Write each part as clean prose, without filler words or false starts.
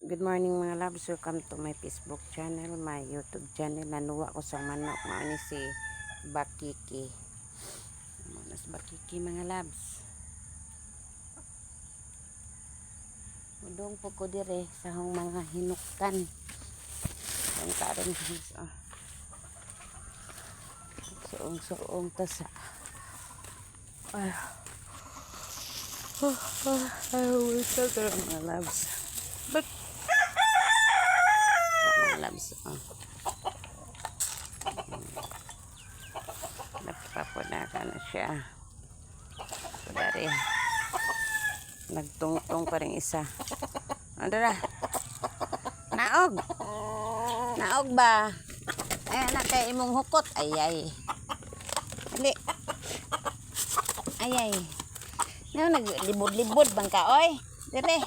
Good morning mga loves, welcome to my Facebook channel, my YouTube channel. Nanuwa ko sa manok, maani si Bakiki. Manas Bakiki mga loves. Udong po ko dire sa hong mga hinuktan. Ang karong suong tasa. Ay. Ay, wait a mga loves. But mga loves, nagpapunaka na siya. So, dari nagtungtong pa rin isa. Ano na? Naog ba? Ay, anak kay imong hukot. Ayay. Dali. Ayay. Naglibod-libod bang ka, oy? Dire.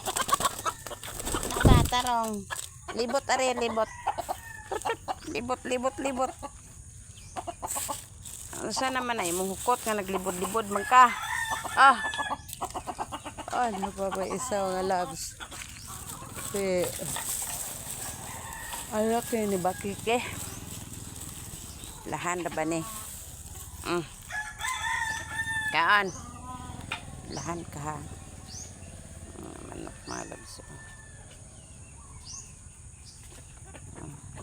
Nakatarong. Libot are, libot. Libot. Ano sa naman ay imong hukot nga naglibod-libod bang ka? Ano pa ba isa mga loves? Ano kayo ni Bakiki? Lahan na ba ni? Kaan? Lahan ka ha? Manok mga loves.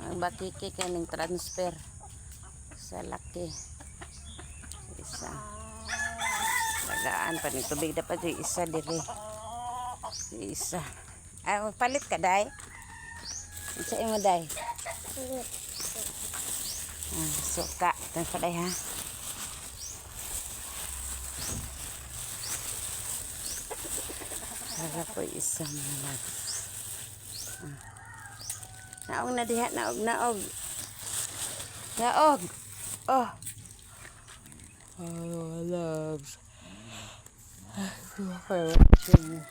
Ang Bakiki kaning transfer sa laki. Isa. Lagaan pa ni tubig dapat yung isa diri. Isa. Ay, palit ka, day? Isa mo, day? Suka. Ito pa, day, ha? Para po isa mo. Naog na diha. Naog. Oh, loves. Thank you for watching.